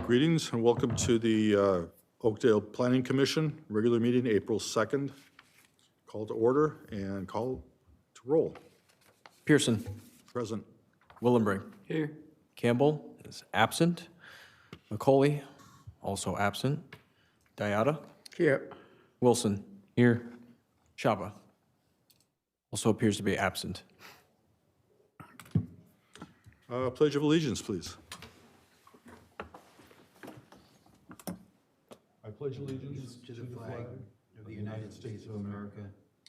Greetings and welcome to the Oakdale Planning Commission, regular meeting, April 2nd. Call to order and call to roll. Pearson. Present. Willenbring. Here. Campbell is absent. McCauley, also absent. Diata. Here. Wilson. Here. Shaba also appears to be absent. Pledge of Allegiance, please. I pledge allegiance to the flag of the United States of America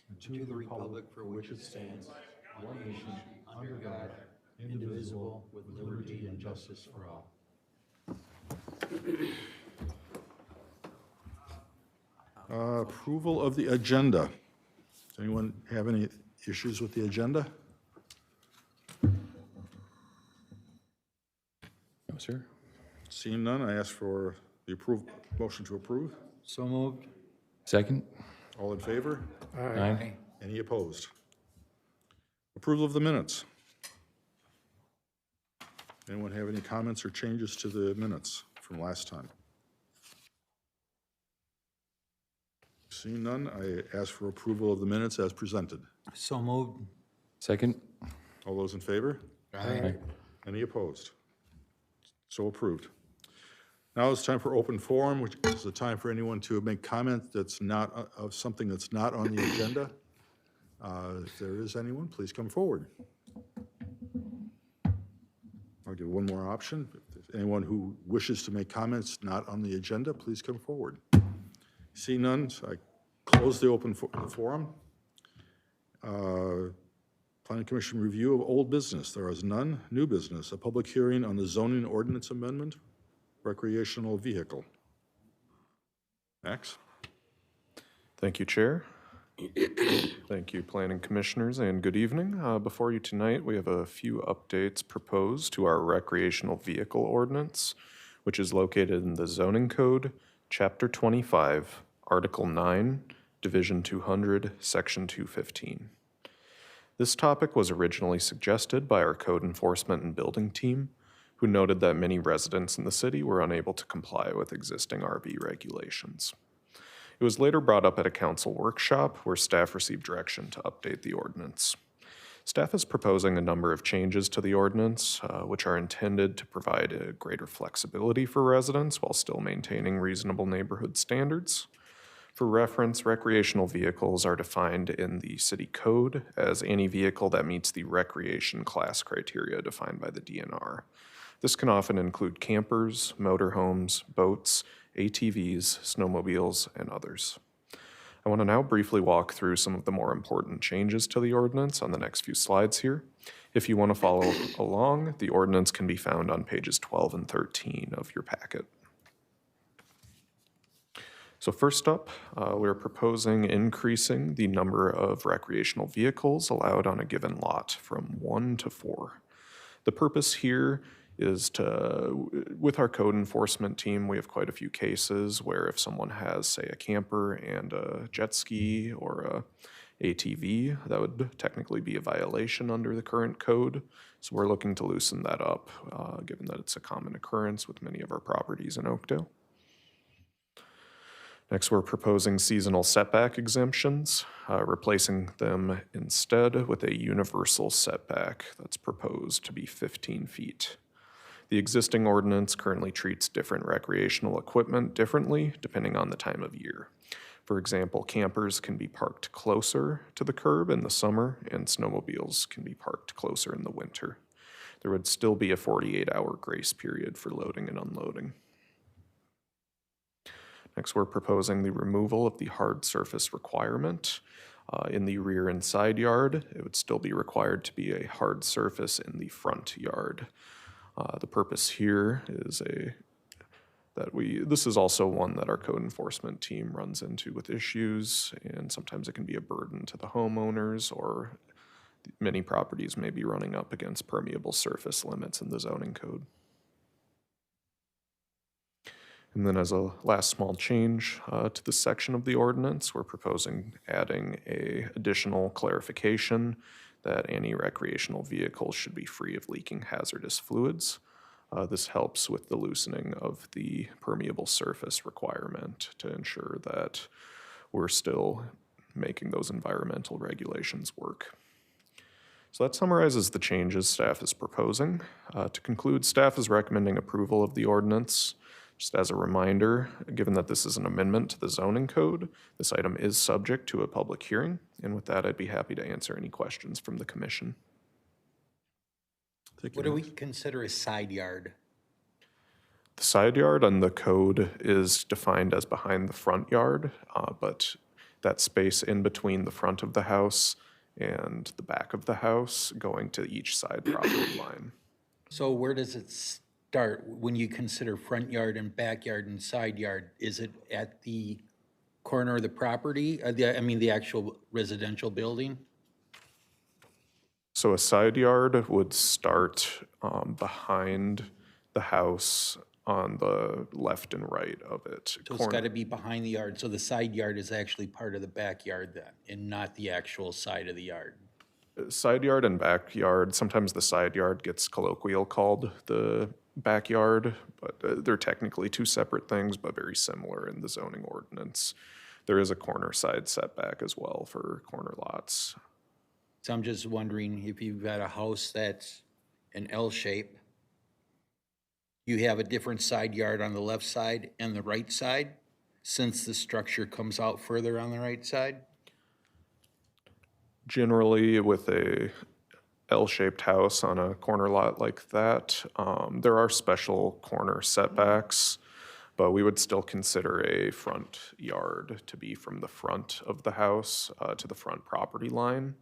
and to the republic for which it stands, one nation, under God, indivisible, with liberty and justice for all. Approval of the agenda. Does anyone have any issues with the agenda? No, sir. Seeing none, I ask for the motion to approve. So moved. Second. All in favor? Aye. Any opposed? Approval of the minutes. Anyone have any comments or changes to the minutes from last time? Seeing none, I ask for approval of the minutes as presented. So moved. Second. All those in favor? Aye. Any opposed? So approved. Now it's time for open forum, which is the time for anyone to make comment that's not of something that's not on the agenda. If there is anyone, please come forward. I'll give one more option. If anyone who wishes to make comments not on the agenda, please come forward. See none, so I close the open forum. Planning Commission review of old business. There is none. New business, a public hearing on the zoning ordinance amendment, recreational vehicle. Max? Thank you, Chair. Thank you, Planning Commissioners, and good evening. Before you tonight, we have a few updates proposed to our recreational vehicle ordinance, which is located in the Zoning Code, Chapter 25, Article 9, Division 200, Section 215. This topic was originally suggested by our code enforcement and building team, who noted that many residents in the city were unable to comply with existing RV regulations. It was later brought up at a council workshop where staff received direction to update the ordinance. Staff is proposing a number of changes to the ordinance, which are intended to provide a greater flexibility for residents while still maintaining reasonable neighborhood standards. For reference, recreational vehicles are defined in the city code as any vehicle that meets the recreation class criteria defined by the DNR. This can often include campers, motorhomes, boats, ATVs, snowmobiles, and others. I want to now briefly walk through some of the more important changes to the ordinance on the next few slides here. If you want to follow along, the ordinance can be found on pages 12 and 13 of your packet. So first up, we're proposing increasing the number of recreational vehicles allowed on a given lot from 1 to 4. The purpose here is with our code enforcement team, we have quite a few cases where if someone has, say, a camper and a jet ski or a ATV, that would technically be a violation under the current code. So we're looking to loosen that up, given that it's a common occurrence with many of our properties in Oakdale. Next, we're proposing seasonal setback exemptions, replacing them instead with a universal setback that's proposed to be 15 feet. The existing ordinance currently treats different recreational equipment differently depending on the time of year. For example, campers can be parked closer to the curb in the summer, and snowmobiles can be parked closer in the winter. There would still be a 48-hour grace period for loading and unloading. Next, we're proposing the removal of the hard surface requirement. In the rear and side yard, it would still be required to be a hard surface in the front yard. The purpose here is this is also one that our code enforcement team runs into with issues, and sometimes it can be a burden to the homeowners, or many properties may be running up against permeable surface limits in the zoning code. And then as a last small change to this section of the ordinance, we're proposing adding an additional clarification that any recreational vehicle should be free of leaking hazardous fluids. This helps with the loosening of the permeable surface requirement to ensure that we're still making those environmental regulations work. So that summarizes the changes staff is proposing. To conclude, staff is recommending approval of the ordinance. Just as a reminder, given that this is an amendment to the zoning code, this item is subject to a public hearing. And with that, I'd be happy to answer any questions from the commission. Thank you, What do we Max. consider a side yard? The side yard on the code is defined as behind the front yard, but that space in between the front of the house and the back of the house going to each side property line. So where does it start when you consider front yard and backyard and side yard? Is it at the corner of the property, the actual residential building? So a side yard would start behind the house on the left and right of it. So it's got to be behind the yard, so the side yard is actually part of the backyard then, and not the actual side of the yard. Side yard and backyard, sometimes the side yard gets colloquial called the backyard, but they're technically two separate things, but very similar in the zoning ordinance. There is a corner side setback as well for corner lots. So I'm just wondering if you've got a house that's an L shape, you have a different side yard on the left side and the right side, since the structure comes out further on the right side? Generally, with a L-shaped house on a corner lot like that, there are special corner setbacks, but we would still consider a front yard to be from the front of the house to the front property line.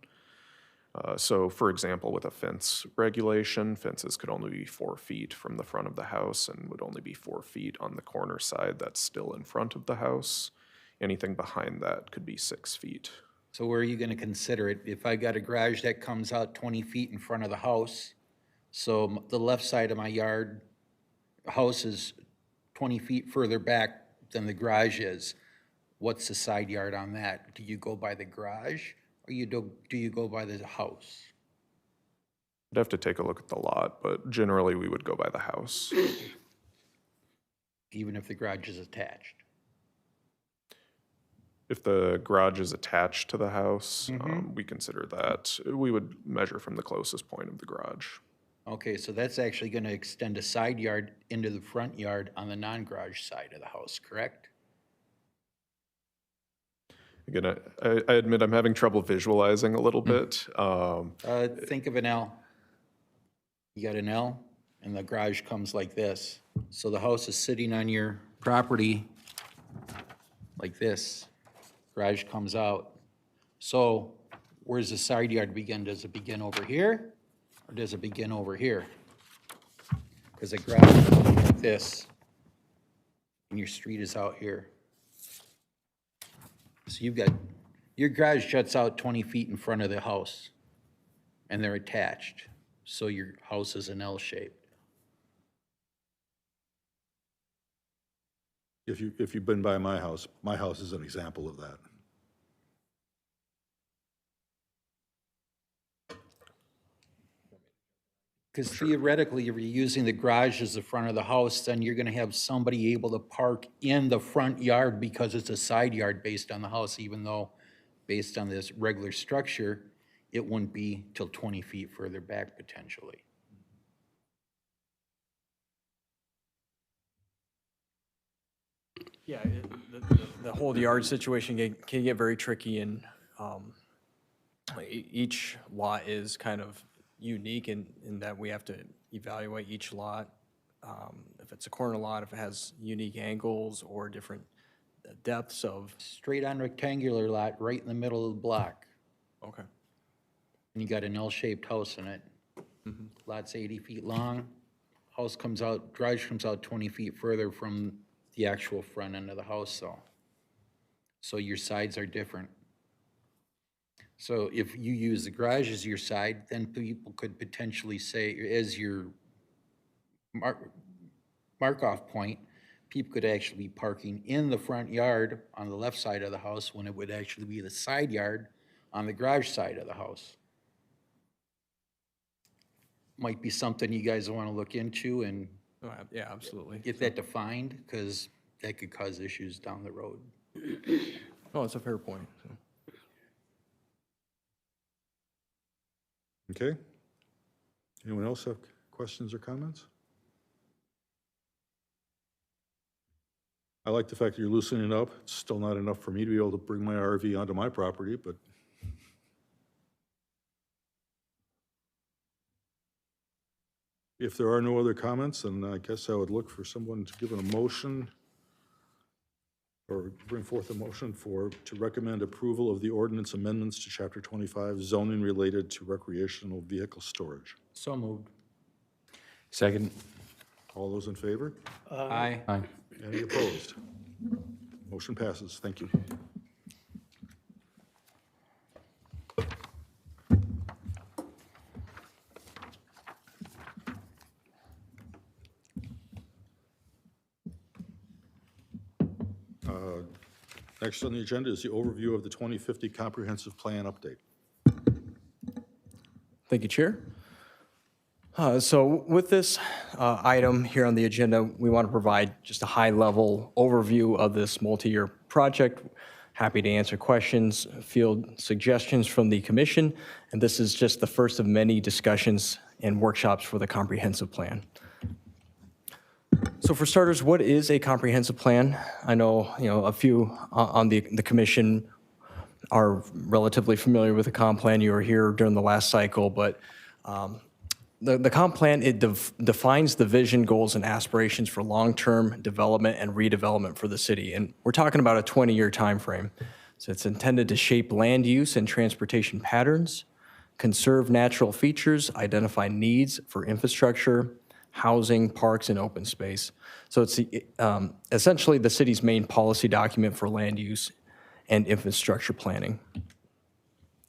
So for example, with a fence regulation, fences could only be 4 feet from the front of the house and would only be 4 feet on the corner side that's still in front of the house. Anything behind that could be 6 feet. So where are you gonna consider it? If I got a garage that comes out 20 feet in front of the house, so the left side of my yard, house is 20 feet further back than the garage is, what's the side yard on that? Do you go by the garage, or do you go by the house? I'd have to take a look at the lot, but generally we would go by the house. Even if the garage is attached? If the garage is attached to the house, we consider that, we would measure from the closest point of the garage. Okay, so that's actually gonna extend a side yard into the front yard on the non-garage side of the house, correct? Again, I admit I'm having trouble visualizing a little bit. Think of an L. You got an L, and the garage comes like this. So the house is sitting on your property like this. Garage comes out. So where's the side yard begin? Does it begin over here, or does it begin over here? Because the garage is like this, and your street is out here. So you've got, your garage juts out 20 feet in front of the house, and they're attached. So your house is an L shape. If you've been by my house is an example of that. Because theoretically, if you're using the garage as the front of the house, then you're gonna have somebody able to park in the front yard because it's a side yard based on the house, even though based on this regular structure, it wouldn't be till 20 feet further back potentially. Yeah, the whole yard situation can get very tricky, and each lot is kind of unique in that we have to evaluate each lot. If it's a corner lot, if it has unique angles or different depths of, Straight on rectangular lot, right in the middle of the block, okay. and you got an L-shaped house in it. Lot's 80 feet long, house comes out, garage comes out 20 feet further from the actual front end of the house, though. So your sides are different. So if you use the garage as your side, then people could potentially say, as your mark-off point, people could actually be parking in the front yard on the left side of the house when it would actually be the side yard on the garage side of the house. Might be something you guys want to look into and Yeah, absolutely. Get that defined, because that could cause issues down the road. Oh, it's a fair point. So. Okay? Anyone else have questions or comments? I like the fact that you're loosening it up. It's still not enough for me to be able to bring my RV onto my property, but if there are no other comments, then I guess I would look for someone to give a motion or bring forth a motion to recommend approval of the ordinance amendments to Chapter 25 zoning related to recreational vehicle storage. So moved. Second. All those in favor? Aye. Aye. Any opposed? Motion passes. Thank you. Next on the agenda is the overview of the 2050 Comprehensive Plan update. Thank you, Chair. So with this item here on the agenda, we want to provide just a high-level overview of this multi-year project. Happy to answer questions, field suggestions from the commission, and this is just the first of many discussions and workshops for the comprehensive plan. So for starters, what is a comprehensive plan? I know, a few on the commission are relatively familiar with the comp plan. You were here during the last cycle, but the comp plan, it defines the vision, goals, and aspirations for long-term development and redevelopment for the city. And we're talking about a 20-year time frame. So it's intended to shape land use and transportation patterns, conserve natural features, identify needs for infrastructure, housing, parks, and open space. So it's essentially the city's main policy document for land use and infrastructure planning.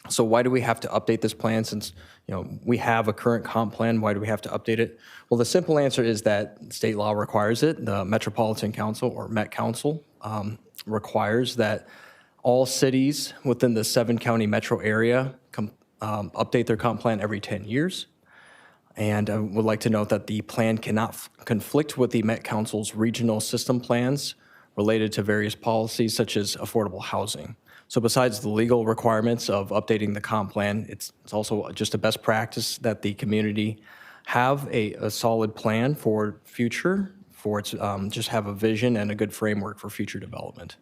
So why do we have to update this plan since we have a current comp plan? Why do we have to update it? Well, the simple answer is that state law requires it. The Metropolitan Council, or Met Council, requires that all cities within the 7-county metro area update their comp plan every 10 years. And I would like to note that the plan cannot conflict with the Met Council's regional system plans related to various policies such as affordable housing. So besides the legal requirements of updating the comp plan, it's also just a best practice that the community have a solid plan for future, just have a vision and a good framework for future development.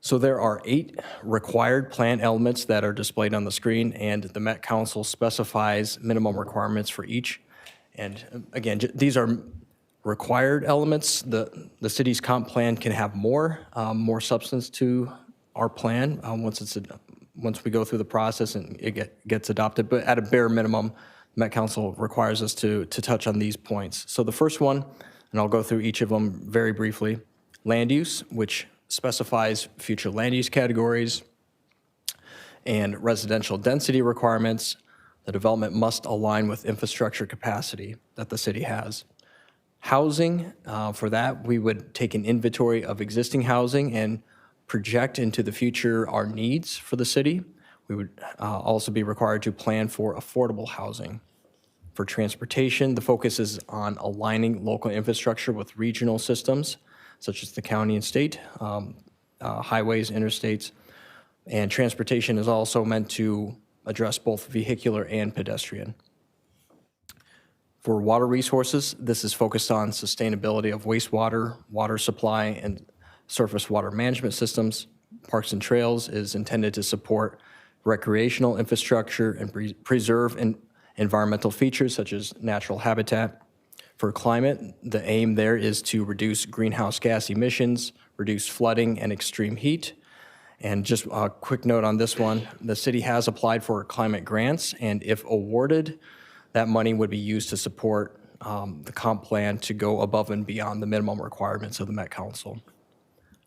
So there are 8 required plan elements that are displayed on the screen, and the Met Council specifies minimum requirements for each. And again, these are required elements. The city's comp plan can have more substance to our plan once we go through the process and it gets adopted. But at a bare minimum, the Met Council requires us to touch on these points. So the first one, and I'll go through each of them very briefly, land use, which specifies future land use categories and residential density requirements. The development must align with infrastructure capacity that the city has. Housing, for that, we would take an inventory of existing housing and project into the future our needs for the city. We would also be required to plan for affordable housing. For transportation, the focus is on aligning local infrastructure with regional systems, such as the county and state, highways, interstates, and transportation is also meant to address both vehicular and pedestrian. For water resources, this is focused on sustainability of wastewater, water supply, and surface water management systems. Parks and trails is intended to support recreational infrastructure and preserve environmental features such as natural habitat. For climate, the aim there is to reduce greenhouse gas emissions, reduce flooding and extreme heat. And just a quick note on this one, the city has applied for climate grants, and if awarded, that money would be used to support the comp plan to go above and beyond the minimum requirements of the Met Council.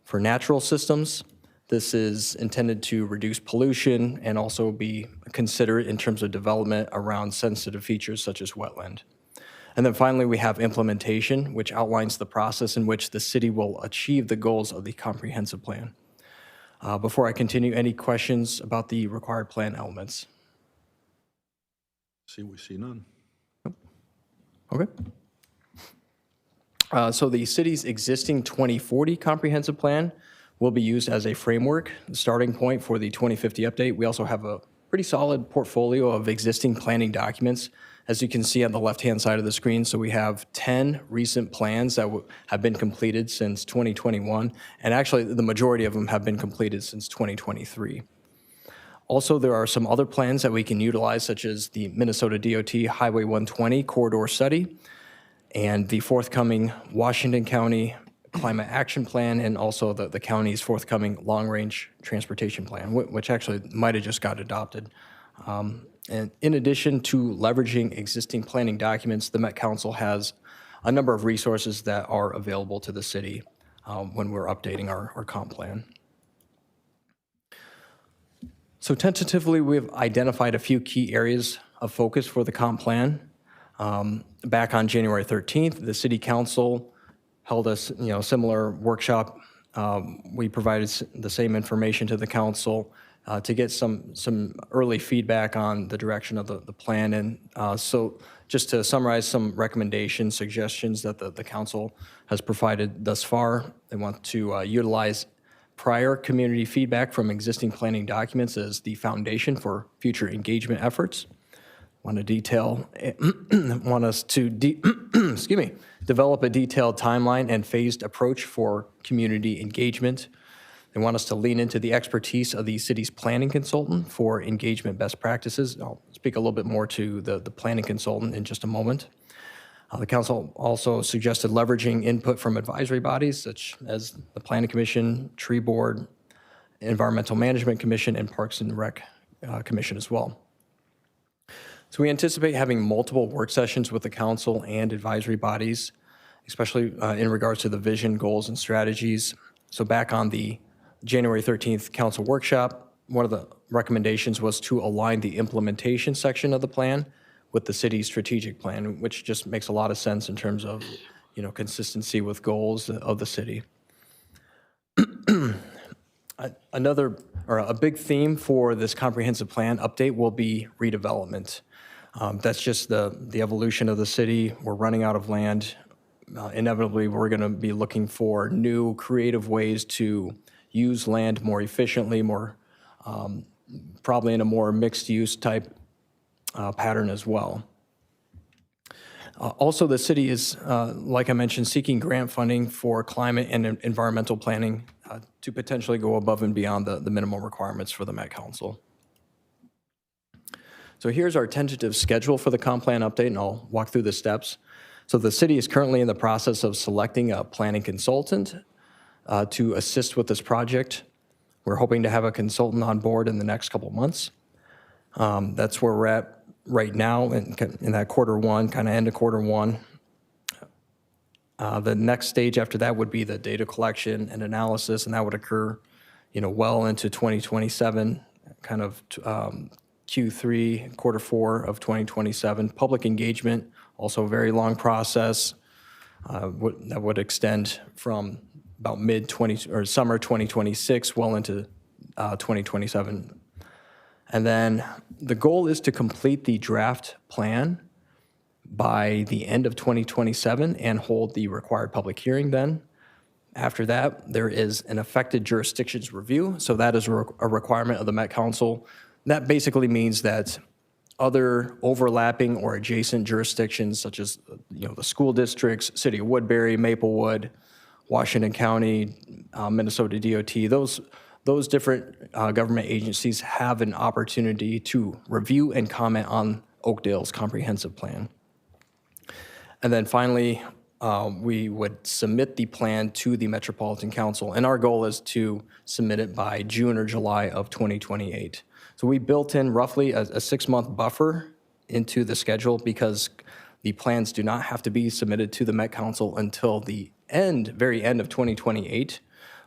For natural systems, this is intended to reduce pollution and also be considerate in terms of development around sensitive features such as wetland. And then finally, we have implementation, which outlines the process in which the city will achieve the goals of the comprehensive plan. Before I continue, any questions about the required plan elements? We see none. Okay. So the city's existing 2040 comprehensive plan will be used as a framework, the starting point for the 2050 update. We also have a pretty solid portfolio of existing planning documents, as you can see on the left-hand side of the screen. So we have 10 recent plans that have been completed since 2021, and actually the majority of them have been completed since 2023. Also, there are some other plans that we can utilize, such as the Minnesota DOT Highway 120 corridor study, and the forthcoming Washington County Climate Action Plan, and also the county's forthcoming long-range transportation plan, which actually might have just got adopted. And in addition to leveraging existing planning documents, the Met Council has a number of resources that are available to the city when we're updating our comp plan. So tentatively, we've identified a few key areas of focus for the comp plan. Back on January 13th, the City Council held a similar workshop. We provided the same information to the council to get some early feedback on the direction of the plan. And so just to summarize some recommendations, suggestions that the council has provided thus far, they want to utilize prior community feedback from existing planning documents as the foundation for future engagement efforts. Want us to develop a detailed timeline and phased approach for community engagement. They want us to lean into the expertise of the city's planning consultant for engagement best practices. I'll speak a little bit more to the planning consultant in just a moment. The council also suggested leveraging input from advisory bodies such as the Planning Commission, Tree Board, Environmental Management Commission, and Parks and Rec Commission as well. So we anticipate having multiple work sessions with the council and advisory bodies, especially in regards to the vision, goals, and strategies. So back on the January 13th council workshop, one of the recommendations was to align the implementation section of the plan with the city's strategic plan, which just makes a lot of sense in terms of, consistency with goals of the city. A big theme for this comprehensive plan update will be redevelopment. That's just the evolution of the city. We're running out of land. Inevitably, we're going to be looking for new creative ways to use land more efficiently, probably in a more mixed-use type pattern as well. Also, the city is, like I mentioned, seeking grant funding for climate and environmental planning to potentially go above and beyond the minimum requirements for the Met Council. So here's our tentative schedule for the comp plan update, and I'll walk through the steps. So the city is currently in the process of selecting a planning consultant to assist with this project. We're hoping to have a consultant on board in the next couple of months. That's where we're at right now in that quarter one, kind of end of quarter one. The next stage after that would be the data collection and analysis, and that would occur, well into 2027, kind of Q3, quarter four of 2027. Public engagement, also a very long process that would extend from about summer 2026, well into 2027. And then the goal is to complete the draft plan by the end of 2027 and hold the required public hearing then. After that, there is an affected jurisdictions review. So that is a requirement of the Met Council. That basically means that other overlapping or adjacent jurisdictions, such as the school districts, City of Woodbury, Maplewood, Washington County, Minnesota DOT, those different government agencies have an opportunity to review and comment on Oakdale's comprehensive plan. And then finally, we would submit the plan to the Metropolitan Council, and our goal is to submit it by June or July of 2028. So we built in roughly a 6-month buffer into the schedule because the plans do not have to be submitted to the Met Council until the very end of 2028.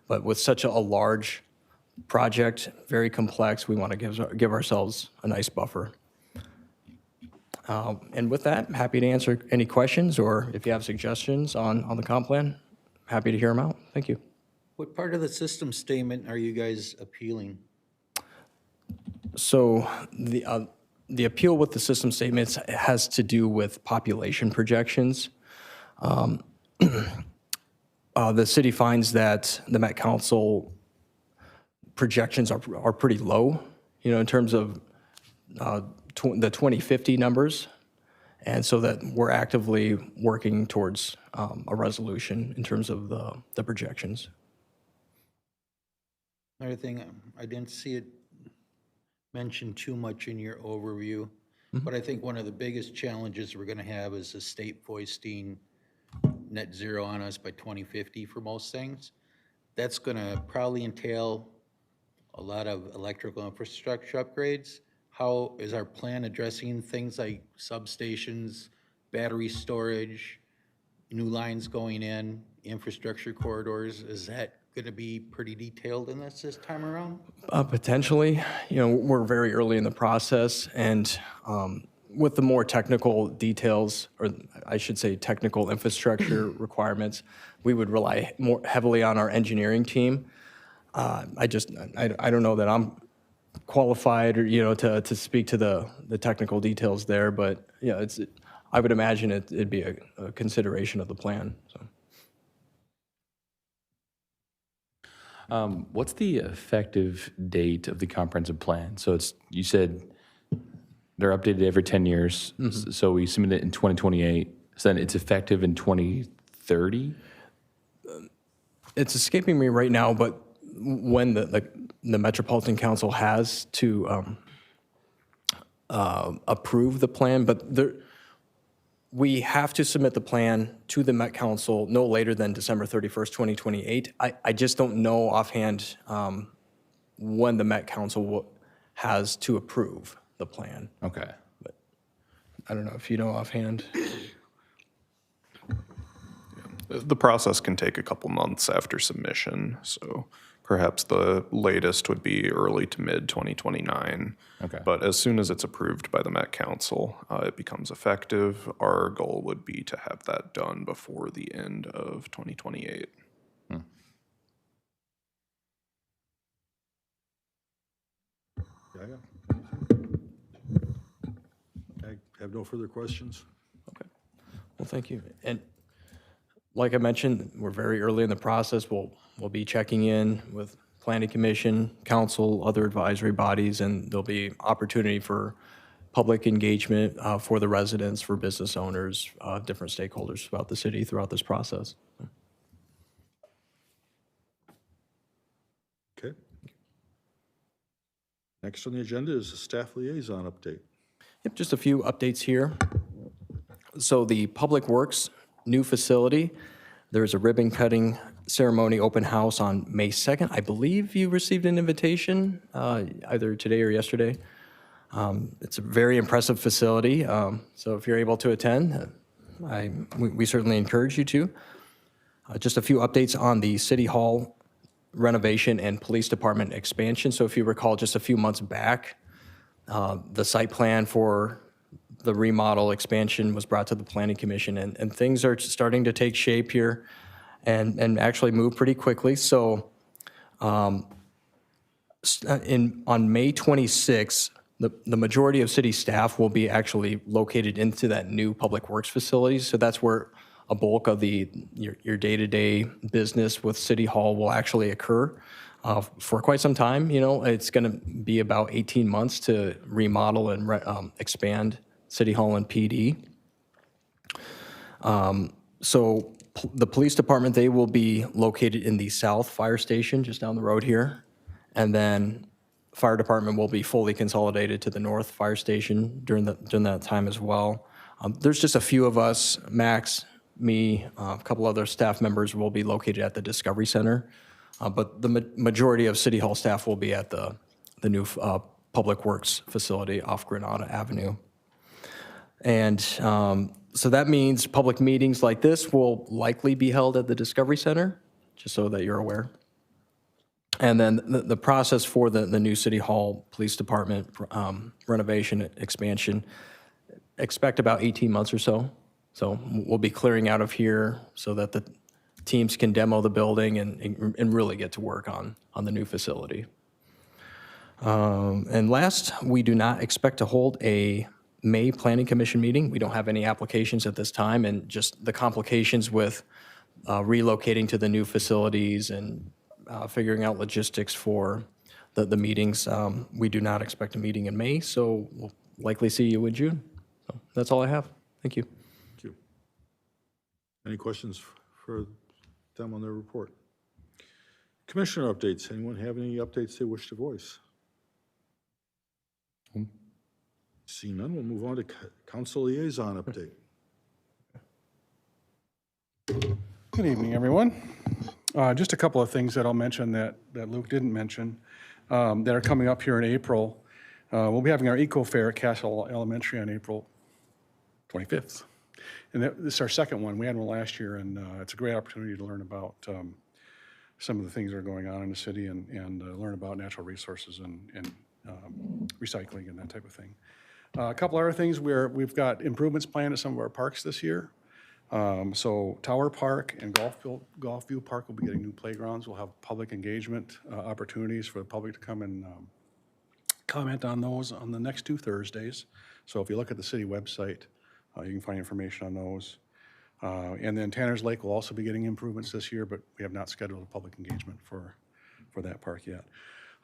But with such a large project, very complex, we want to give ourselves a nice buffer. And with that, happy to answer any questions, or if you have suggestions on the comp plan, happy to hear them out. Thank you. What part of the system statement are you guys appealing? So the appeal with the system statements has to do with population projections. The city finds that the Met Council projections are pretty low, in terms of the 2050 numbers. And so that we're actively working towards a resolution in terms of the projections. Another thing, I didn't see it mentioned too much in your overview, but I think one of the biggest challenges we're gonna have is the state foisting net zero on us by 2050 for most things. That's gonna probably entail a lot of electrical infrastructure upgrades. How is our plan addressing things like substations, battery storage, new lines going in, infrastructure corridors? Is that gonna be pretty detailed in this time around? Potentially, we're very early in the process, and with the more technical details, or I should say technical infrastructure requirements, we would rely more heavily on our engineering team. I don't know that I'm qualified, or, to speak to the technical details there, but, I would imagine it'd be a consideration of the plan, so. What's the effective date of the comprehensive plan? So you said they're updated every 10 years, so we submit it in 2028, so then it's effective in 2030? It's escaping me right now, but when the Metropolitan Council has to approve the plan, but we have to submit the plan to the Met Council no later than December 31st, 2028. I just don't know offhand when the Met Council has to approve the plan. Okay. But I don't know if you know offhand. The process can take a couple months after submission, so perhaps the latest would be early to mid 2029. Okay. But as soon as it's approved by the Met Council, it becomes effective. Our goal would be to have that done before the end of 2028. I have no further questions. Okay. Well, thank you. And like I mentioned, we're very early in the process. We'll be checking in with Planning Commission, council, other advisory bodies, and there'll be opportunity for public engagement for the residents, for business owners, different stakeholders throughout the city throughout this process. Okay. Next on the agenda is the staff liaison update. Yep, just a few updates here. So the Public Works new facility, there's a ribbon cutting ceremony open house on May 2nd. I believe you received an invitation either today or yesterday. It's a very impressive facility, so if you're able to attend, we certainly encourage you to. Just a few updates on the City Hall renovation and Police Department expansion. So if you recall, just a few months back, the site plan for the remodel expansion was brought to the Planning Commission, and things are starting to take shape here and actually move pretty quickly. So on May 26th, the majority of city staff will be actually located into that new Public Works facility. So that's where a bulk of your day-to-day business with City Hall will actually occur for quite some time. It's going to be about 18 months to remodel and expand City Hall and PD. So the police department, they will be located in the South Fire Station, just down the road here. And then fire department will be fully consolidated to the North Fire Station during that time as well. There's just a few of us, Max, me, a couple other staff members will be located at the Discovery Center. But the majority of City Hall staff will be at the new Public Works facility off Granada Avenue. And so that means public meetings like this will likely be held at the Discovery Center, just so that you're aware. And then the process for the new City Hall Police Department renovation expansion, expect about 18 months or so. So we'll be clearing out of here so that the teams can demo the building and really get to work on the new facility. And last, we do not expect to hold a May Planning Commission meeting. We don't have any applications at this time, and just the complications with relocating to the new facilities and figuring out logistics for the meetings. We do not expect a meeting in May, so we'll likely see you in June. So that's all I have. Thank you. Thank you. Any questions for them on their report? Commissioner updates. Anyone have any updates they wish to voice? Seeing none, we'll move on to council liaison update. Good evening, everyone. Just a couple of things that I'll mention that Luke didn't mention that are coming up here in April. We'll be having our Eco Fair at Castle Elementary on April 25th. And this is our second one. We had one last year, and it's a great opportunity to learn about some of the things that are going on in the city and learn about natural resources and recycling and that type of thing. A couple other things, we've got improvements planned at some of our parks this year. So Tower Park and Golfview Park will be getting new playgrounds. We'll have public engagement opportunities for the public to come and comment on those on the next 2 Thursdays. So if you look at the city website, you can find information on those. And then Tanner's Lake will also be getting improvements this year, but we have not scheduled a public engagement for that park yet.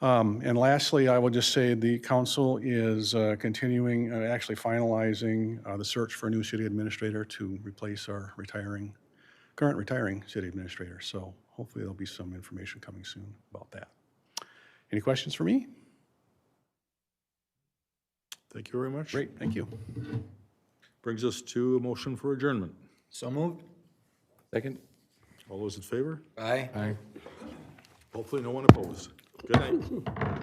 And lastly, I will just say the council is continuing, actually finalizing the search for a new city administrator to replace our current retiring city administrator. So hopefully there'll be some information coming soon about that. Any questions for me? Thank you very much. Great, thank you. Brings us to a motion for adjournment. So moved. Second? All those in favor? Aye. Aye. Hopefully no one opposed. Good night.